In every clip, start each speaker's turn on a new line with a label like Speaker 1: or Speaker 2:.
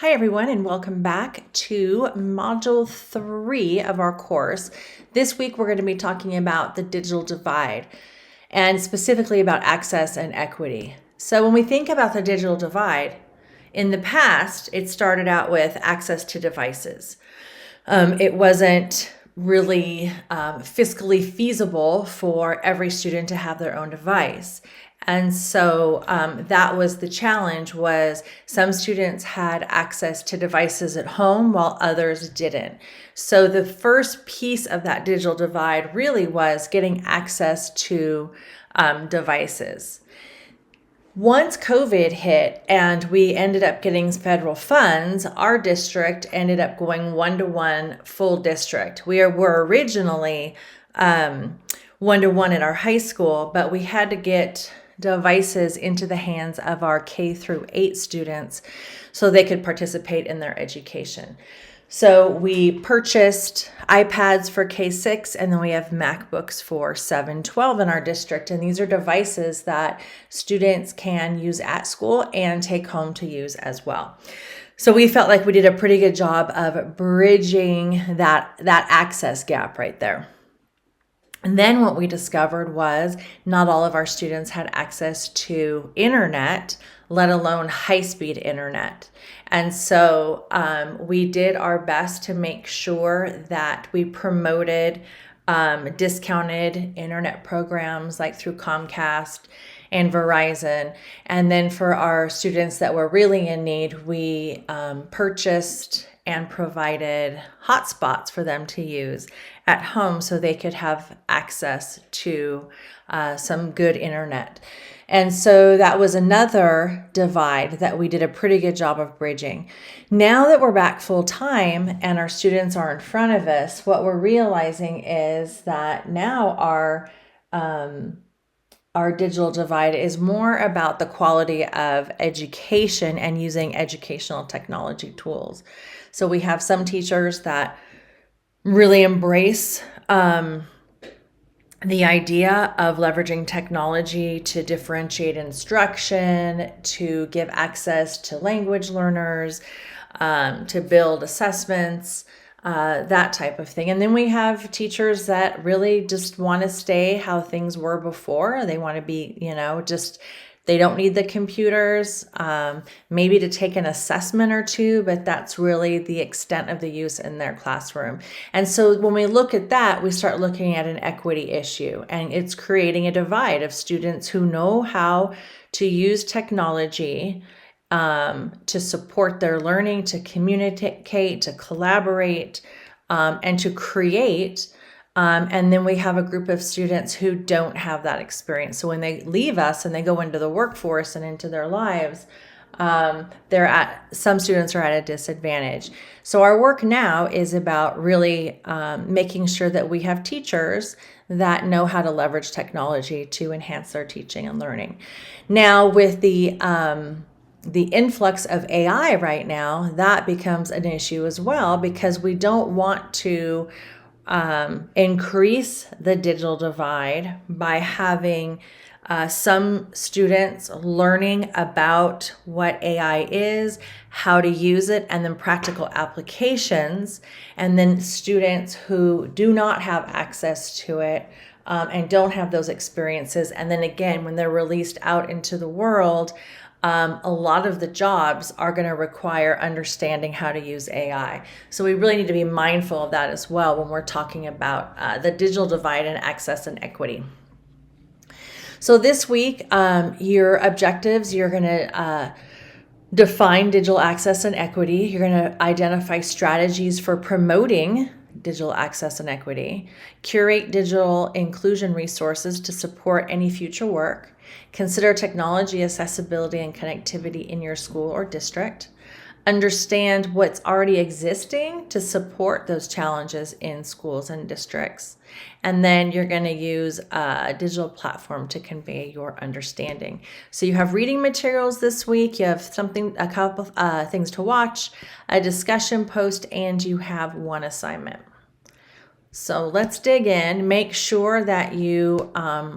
Speaker 1: Hi everyone, and welcome back to Module 3 of our course. This week we're going to be talking about the digital divide and specifically about access and equity. So when we think about the digital divide, in the past it started out with access to devices. It wasn't really fiscally feasible for every student to have their own device. And so that was the challenge, was some students had access to devices at home while others didn't. So the first piece of that digital divide really was getting access to devices. Once COVID hit and we ended up getting federal funds, our district ended up going one-to-one full district. We were originally one-to-one at our high school, but we had to get devices into the hands of our K through 8 students so they could participate in their education. So we purchased iPads for K6, and then we have MacBooks for 7-12 in our district. And these are devices that students can use at school and take home to use as well. So we felt like we did a pretty good job of bridging that access gap right there. And then what we discovered was not all of our students had access to internet, let alone high-speed internet. And so we did our best to make sure that we promoted discounted internet programs like through Comcast and Verizon. And then for our students that were really in need, we purchased and provided hotspots for them to use at home so they could have access to some good internet. And so that was another divide that we did a pretty good job of bridging. Now that we're back full time and our students are in front of us, what we're realizing is that now our digital divide is more about the quality of education and using educational technology tools. So we have some teachers that really embrace the idea of leveraging technology to differentiate instruction, to give access to language learners, to build assessments, that type of thing. And then we have teachers that really just want to stay how things were before. They want to be, they don't need the computers, maybe to take an assessment or two, but that's really the extent of the use in their classroom. And so when we look at that, we start looking at an equity issue, and it's creating a divide of students who know how to use technology to support their learning, to communicate, to collaborate, and to create. And then we have a group of students who don't have that experience. So when they leave us and they go into the workforce and into their lives, some students are at a disadvantage. So our work now is about really making sure that we have teachers that know how to leverage technology to enhance their teaching and learning. Now with the influx of AI right now, that becomes an issue as well, because we don't want to increase the digital divide by having some students learning about what AI is, how to use it, and then practical applications, and then students who do not have access to it and don't have those experiences. And then again, when they're released out into the world, a lot of the jobs are going to require understanding how to use AI. So we really need to be mindful of that as well when we're talking about the digital divide and access and equity. So this week, your objectives, you're going to define digital access and equity. You're going to identify strategies for promoting digital access and equity, curate digital inclusion resources to support any future work, consider technology accessibility and connectivity in your school or district, understand what's already existing to support those challenges in schools and districts, and then you're going to use a digital platform to convey your understanding. So you have reading materials this week, you have a couple things to watch, a discussion post, and you have one assignment. So let's dig in. Make sure that you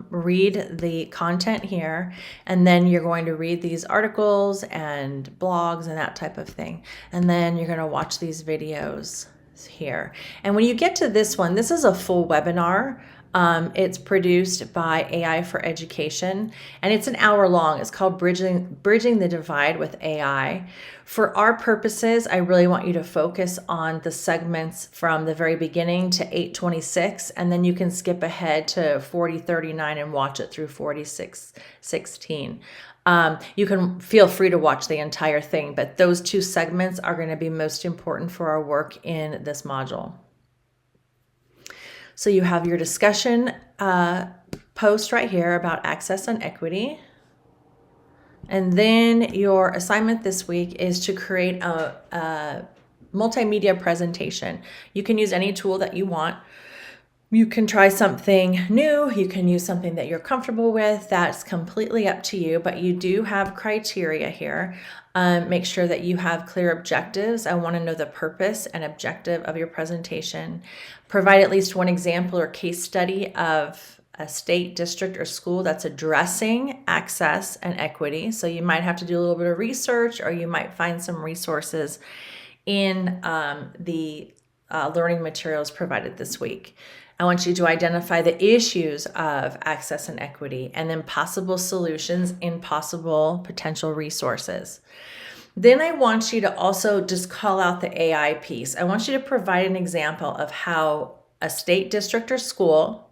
Speaker 1: read the content here, and then you're going to read these articles and blogs and that type of thing. And then you're going to watch these videos here. And when you get to this one, this is a full webinar. It's produced by AI for Education, and it's an hour long. It's called Bridging the Divide with AI. For our purposes, I really want you to focus on the segments from the very beginning to 8:26, and then you can skip ahead to 40:39 and watch it through 46:16. You can feel free to watch the entire thing, but those two segments are going to be most important for our work in this module. So you have your discussion post right here about access and equity. And then your assignment this week is to create a multimedia presentation. You can use any tool that you want. You can try something new. You can use something that you're comfortable with. That's completely up to you, but you do have criteria here. Make sure that you have clear objectives. I want to know the purpose and objective of your presentation. Provide at least one example or case study of a state, district, or school that's addressing access and equity. So you might have to do a little bit of research, or you might find some resources in the learning materials provided this week. I want you to identify the issues of access and equity, and then possible solutions in possible potential resources. Then I want you to also just call out the AI piece. I want you to provide an example of how a state, district, or school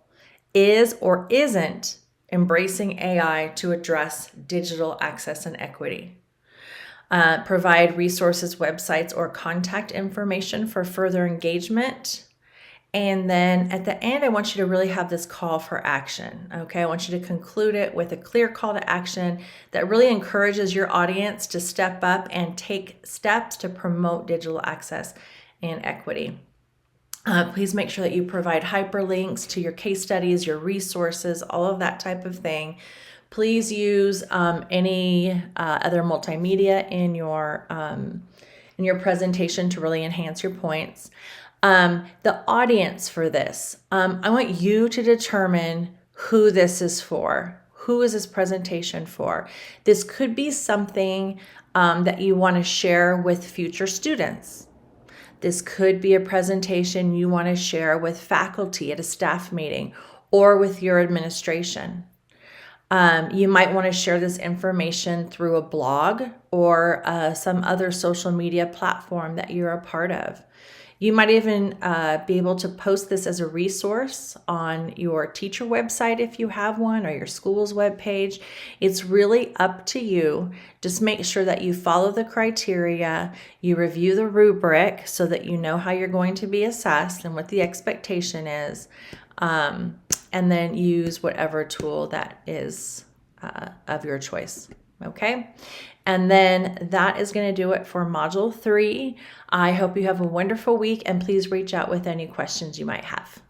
Speaker 1: is or isn't embracing AI to address digital access and equity. Provide resources, websites, or contact information for further engagement. And then at the end, I want you to really have this call for action. Okay, I want you to conclude it with a clear call to action that really encourages your audience to step up and take steps to promote digital access and equity. Please make sure that you provide hyperlinks to your case studies, your resources, all of that type of thing. Please use any other multimedia in your presentation to really enhance your points. The audience for this, I want you to determine who this is for. Who is this presentation for? This could be something that you want to share with future students. This could be a presentation you want to share with faculty at a staff meeting or with your administration. You might want to share this information through a blog or some other social media platform that you're a part of. You might even be able to post this as a resource on your teacher website if you have one, or your school's webpage. It's really up to you. Just make sure that you follow the criteria, you review the rubric so that you know how you're going to be assessed and what the expectation is, and then use whatever tool that is of your choice. Okay, and then that is going to do it for Module 3. I hope you have a wonderful week, and please reach out with any questions you might have.